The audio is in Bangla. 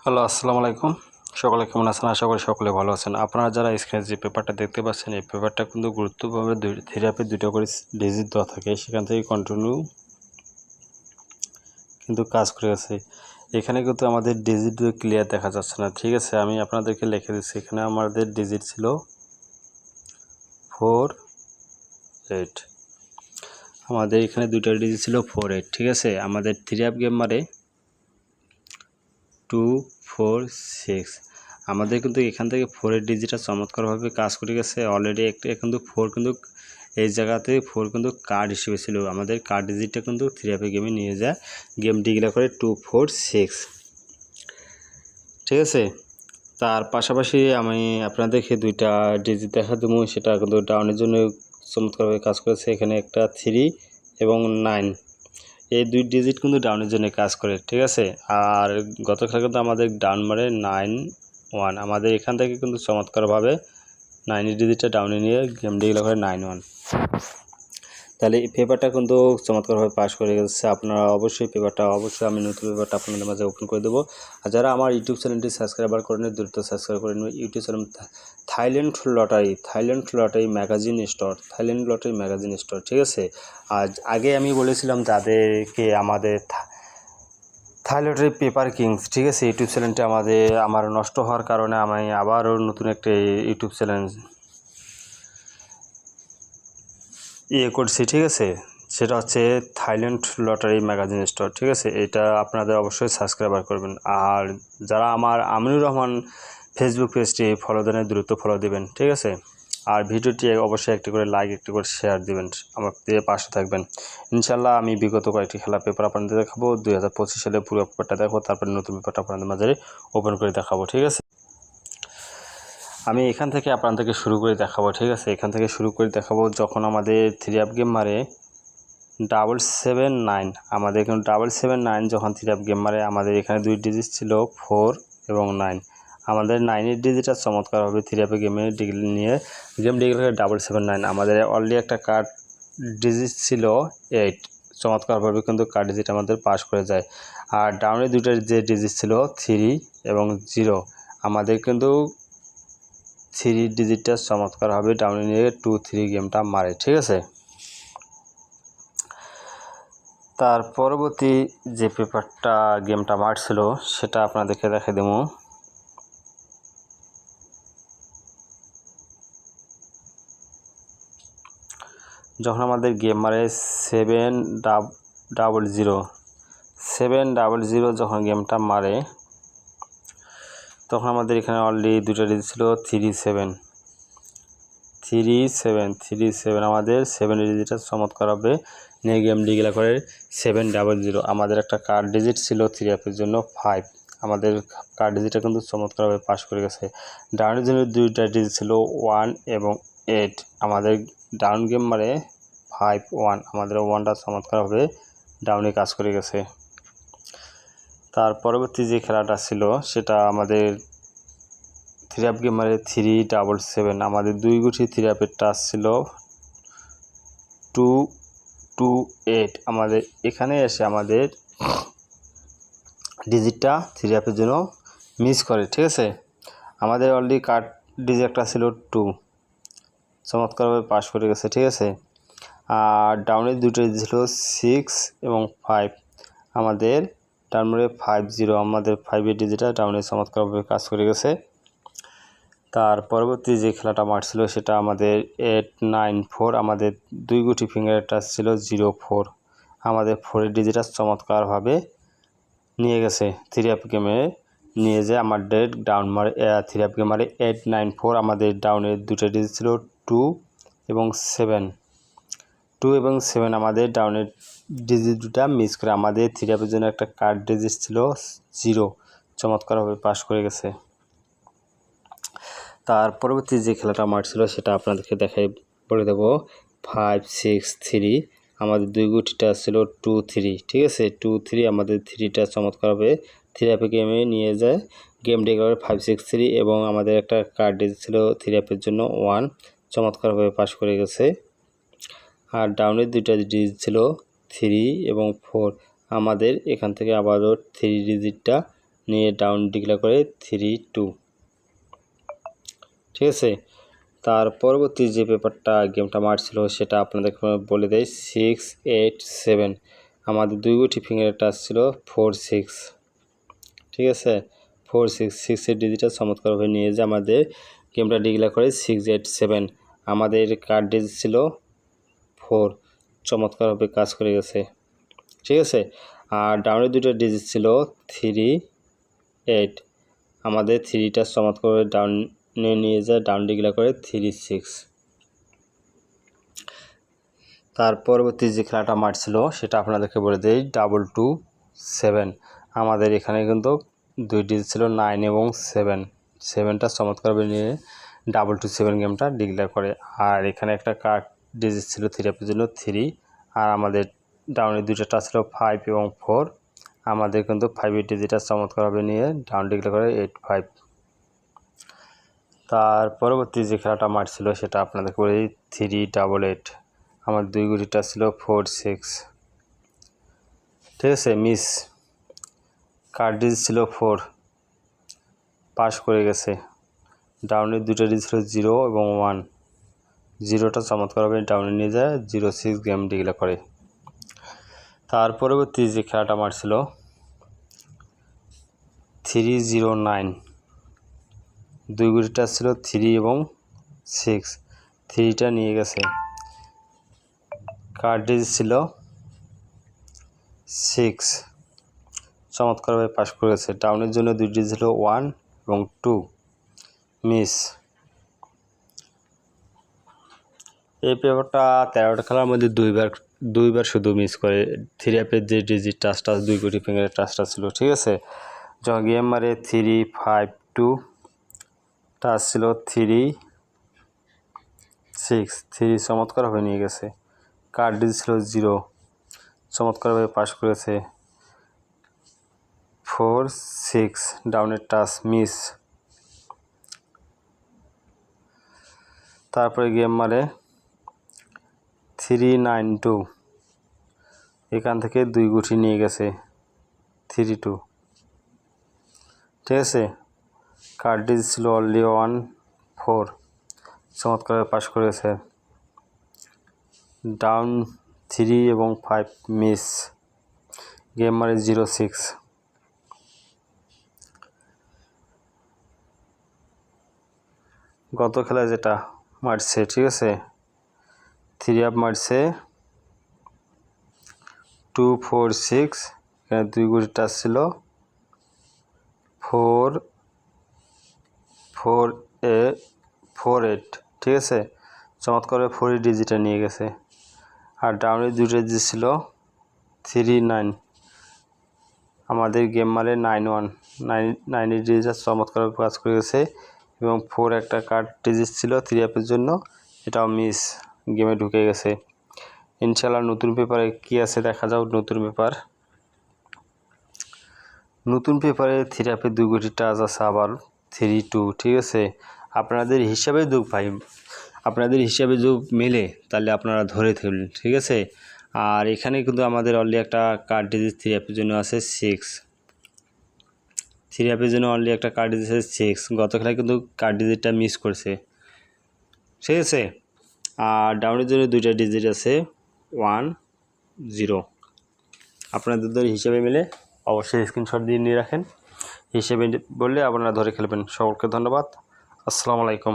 হ্যালো, আসসালামু আলাইকুম। সকলে কেমন আছেন? আশা করি সকলে ভালো আছেন। আপনারা যারা স্ক্রিনে যে পেপারটা দেখতে পাচ্ছেন, এই পেপারটা কিন্তু গুরুত্বভাবে থিওরি দুইটা করে ডিজিট দেওয়া থাকে, সেখান থেকে কন্টিনিউ কিন্তু কাজ করে আছে। এখানে কিন্তু আমাদের ডিজিট ক্লিয়ার দেখা যাচ্ছে না, ঠিক আছে? আমি আপনাদেরকে লিখে দিচ্ছি। এখানে আমাদের ডিজিট ছিল 48। আমাদের এখানে দুইটা ডিজিট ছিল 48, ঠিক আছে? আমাদের থ্রি আপ গেম মারে 246। আমাদের কিন্তু এখান থেকে 4-এর ডিজিটটা চমৎকারভাবে কাজ করে গেছে অলরেডি। একটা কিন্তু 4 কিন্তু এই জায়গাতে 4 কিন্তু কার্ড হিসেবে ছিল। আমাদের কার্ড ডিজিটটা কিন্তু থ্রি আপে গেমে নিয়ে যায়, গেম ডিক্লেয়ার করে 246, ঠিক আছে? তার পাশাপাশি আমি আপনাদেরকে দুইটা ডিজিট দেখা দেবো, সেটা কিন্তু ডাউনের জন্য চমৎকারভাবে কাজ করেছে। এখানে একটা 3 এবং 9, এই দুই ডিজিট কিন্তু ডাউনের জন্য কাজ করে, ঠিক আছে? আর গত খেলা কিন্তু আমাদের ডাউন মারে 9-1। আমাদের এখান থেকে কিন্তু চমৎকারভাবে 9 ডিজিটটা ডাউনে নিয়ে গেম ডিক্লেয়ার করে 9-1। তাহলে এই পেপারটা কিন্তু চমৎকারভাবে পাস করে গেছে। আপনারা অবশ্যই আমি নতুন পেপারটা আপনাদের মাঝে ওপেন করে দেবো। আর যারা আমার ইউটিউব চ্যানেলটি সাবস্ক্রাইবার করেন, দ্রুত সাবস্ক্রাইব করে নেবেন। YouTube channel Thailand lottery magazine store, ঠিক আছে? আর আগে আমি বলেছিলাম যাদেরকে আমাদের থাই লটারি পেপার কিংস, ঠিক আছে, ইউটিউব চ্যানেলটা আমার নষ্ট হওয়ার কারণে আমি আবারও নতুন একটা ইউটিউব চ্যানেল করছি, ঠিক আছে? সেটা হচ্ছে থাইল্যান্ড লটারি ম্যাগাজিন স্টোর, ঠিক আছে? এটা আপনাদের অবশ্যই সাবস্ক্রাইবার করবেন। আর যারা আমার আমিনুর রহমান ফেসবুক পেজটি ফলো দেন, দ্রুত ফলো দিবেন, ঠিক আছে? আর ভিডিওটি অবশ্যই একটি করে লাইক, একটি করে শেয়ার দিবেন, আমার দিয়ে পাশে থাকবেন। ইনশাল্লাহ আমি বিগত কয়েকটি খেলা পেপার আপনাদের দেখাবো। 2025 সালে পুরো পেপারটা দেখো, তারপরে নতুন পেপারটা আপনাদের মাঝে ওপেন করে দেখাবো, ঠিক আছে? আমি এখান থেকে আপনাদেরকে শুরু করে দেখাবো, ঠিক আছে? এখান থেকে শুরু করে দেখাবো যখন আমাদের থ্রি আপ গেম মারে 779। আমাদের এখানে 779 যখন থ্রি আপ গেম মারে, আমাদের এখানে দুই ডিজিট ছিল 4 এবং 9। আমাদের 9-এর ডিজিটটা চমৎকারভাবে থ্রি আপে গেমে নিয়ে গেম ডিক্লেয়ার 779। আমাদের অলরেডি একটা কার্ড ডিজিট ছিল 8, চমৎকারভাবে কিন্তু কার্ড ডিজিট আমাদের পাস করে যায়। আর ডাউনে দুইটা যে ডিজিট ছিল 3 এবং 0, আমাদের কিন্তু 3 ডিজিটটা চমৎকারভাবে ডাউনে নিয়ে 2-3 গেমটা মারে, ঠিক আছে? তার পরবর্তী যে পেপারটা গেমটা মারছিল সেটা আপনাদেরকে দেখে দেবো। যখন আমাদের গেম মারে 700 যখন গেমটা মারে, তখন আমাদের এখানে অলরেডি দুটো ডিজিট ছিল 37। আমাদের 7 ডিজিটটা চমৎকার হবে নিয়ে গেম ডিক্লেয়ার করে 700। আমাদের একটা কার্ড ডিজিট ছিল থ্রি আপের জন্য 5। আমাদের কার্ড ডিজিটটা কিন্তু চমৎকারভাবে পাস করে গেছে। ডাউনের জন্য দুইটা ডিজিট ছিল 1 এবং 8। আমাদের ডাউন গেম মারে 5-1। আমাদের 1টা চমৎকারভাবে ডাউনে কাজ করে গেছে। তার পরবর্তী যে খেলাটা ছিল সেটা আমাদের থ্রি আপ গেম মারে 377। আমাদের দুই গুটি থ্রি আপের টাচ ছিল 228। আমাদের এখানে এসে আমাদের ডিজিটটা থ্রি আপের জন্য মিস করে, ঠিক আছে? আমাদের অলরেডি কার্ড ডিজিট একটা ছিল 2, চমৎকারভাবে পাস করে গেছে, ঠিক আছে? আর ডাউনের দুটো ছিল 6 এবং 5। আমাদের ডাউন মারে 50। আমাদের 5-এর ডিজিটটা ডাউনে চমৎকারভাবে কাজ করে গেছে। তার পরবর্তী যে খেলাটা মারছিল সেটা আমাদের 894। আমাদের দুই গুটি ফিঙ্গারের টাচ ছিল 04। আমাদের 4-এর ডিজিটটা চমৎকারভাবে নিয়ে গেছে থ্রি আপ গেমে নিয়ে যায় আমাদের ডাউন মারে থ্রি আপ গেম মারে 894। আমাদের ডাউনের দুটো ডিজিট ছিল 2 এবং 7। আমাদের ডাউনের ডিজিট দুটা মিস করে আমাদের থ্রি আপের জন্য একটা কার্ড ডিজিট ছিল 0, চমৎকারভাবে পাস করে গেছে। তার পরবর্তী যে খেলাটা মারছিল সেটা আপনাদেরকে দেখাই বলে দেবো। 563। আমাদের দুই গুটিটা ছিল 2-3, ঠিক আছে? 2-3। আমাদের 3টা চমৎকারভাবে থ্রি আপে গেমে নিয়ে যায় গেম ডিক্লেয়ার 563। এবং আমাদের একটা কার্ড ডিজিট ছিল থ্রি আপের জন্য 1, চমৎকারভাবে পাস করে গেছে। আর ডাউনের দুইটা ডিজিট ছিল 3 এবং 4। আমাদের এখান থেকে আবারও 3 ডিজিটটা নিয়ে ডাউন ডিক্লেয়ার করে 3 2। ঠিক আছে, তার পরবর্তী যে পেপারটা গেমটা মারছিল সেটা আপনাদের বলে দেয় 6 8 7। আমাদের 2 গুটি ফিঙ্গারের টাচ ছিল 4 6। ঠিক আছে, 4 6 6-এর ডিজিটটা চমৎকারভাবে নিয়ে যে আমাদের গেমটা ডিক্লেয়ার করে 6 8 7। আমাদের কার্ড ডিজিট ছিল 4, চমৎকারভাবে কাজ করে গেছে। ঠিক আছে, আর ডাউনের দুটো ডিজিট ছিল 3 8। আমাদের 3টা চমৎকারভাবে ডাউনে নিয়ে যায়, ডাউন ডিক্লেয়ার করে 3 6। তার পরবর্তী যে খেলাটা মারছিল সেটা আপনাদেরকে বলে দেই 2 2 7। আমাদের এখানে কিন্তু 2 ডিজিট ছিল 9 এবং 7। 7টা চমৎকারভাবে নিয়ে 2 2 7 গেমটা ডিক্লেয়ার করে। আর এখানে একটা কার্ড ডিজিট ছিল 3 আপের জন্য 3। আর আমাদের ডাউনের দুইটা টাচ ছিল 5 এবং 4। আমাদের কিন্তু 5-এর ডিজিটটা চমৎকারভাবে নিয়ে ডাউন ডিক্লেয়ার করে 8 5। তার পরবর্তী যে খেলাটা মারছিল সেটা আপনাদেরকে বলে 3 8 8। আমার 2 গুটিটা ছিল 4 6। ঠিক আছে, মিস। কার্ড ডিজিট ছিল 4, পাস করে গেছে। ডাউনের দুটো ডিজিট ছিল 0 এবং 1। 0টা চমৎকারভাবে ডাউনে নিয়ে যায় 0 6 গেম ডিক্লেয়ার করে। তার পরবর্তী যে খেলাটা মারছিল 3 0 9। 2 গুটিটা ছিল 3 এবং 6। 3টা নিয়ে গেছে। কার্ড ডিজিট ছিল 6, চমৎকারভাবে পাস করে গেছে। ডাউনের জন্য 2 ডিজিট ছিল 1 এবং 2, মিস। এই পেপারটা 13টা খেলার মধ্যে দুইবার শুধু মিস করে। 3 আপের যে ডিজিট টাচটা 2 গুটি ফিঙ্গারের টাচটা ছিল। ঠিক আছে, যখন গেম মারে 3 5 2, টাচ ছিল 3 6। 3 চমৎকারভাবে নিয়ে গেছে। কার্ড ডিজিট ছিল 0, চমৎকারভাবে পাস করেছে। 4 6 ডাউনের টাচ, মিস। তারপরে গেম মারে 3 9 2। এখান থেকে 2 গুটি নিয়ে গেছে 3 2। ঠিক আছে, কার্ড ডিজিট ছিল অনলি 1 4, চমৎকারভাবে পাস করেছে। ডাউন 3 এবং 5, মিস। গেম মারে 0 6। গত খেলায় যেটা মারছে, ঠিক আছে, 3 আপ মারছে 2 4 6। এখানে 2 গুটি টাচ ছিল 4 4 8। ঠিক আছে, চমৎকারভাবে 4 ডিজিটে নিয়ে গেছে। আর ডাউনের 2 ডিজিট ছিল 3 9। আমাদের গেম মারে 9 1। 9 ডিজিট চমৎকারভাবে কাজ করে গেছে। এবং 4 একটা কার্ড ডিজিট ছিল 3 আপের জন্য, এটাও মিস, গেমে ঢুকে গেছে। ইনশাআল্লাহ নতুন পেপারে কি আছে দেখা যাও। নতুন পেপারে 3 আপের 2 গুটি টাচ আছে আবার 3 2। ঠিক আছে, আপনাদের হিসাবে যোগ মিলে তাহলে আপনারা ধরে ফেলবেন। ঠিক আছে, আর এখানে কিন্তু আমাদের অলরেডি একটা কার্ড ডিজিট 3 আপের জন্য আছে 6। 3 আপের জন্য অলরেডি একটা কার্ড ডিজিট আছে 6। গত খেলায় কিন্তু কার্ড ডিজিটটা মিস করছে। ঠিক আছে, আর ডাউনের জন্য 2টা ডিজিট আছে 1 0। আপনাদের হিসাবে মিলে অবশ্যই স্ক্রিনশট দিয়ে নিয়ে রাখেন। হিসেবে বললে আপনারা ধরে খেলবেন। সকলকে ধন্যবাদ। আসসালামু আলাইকুম।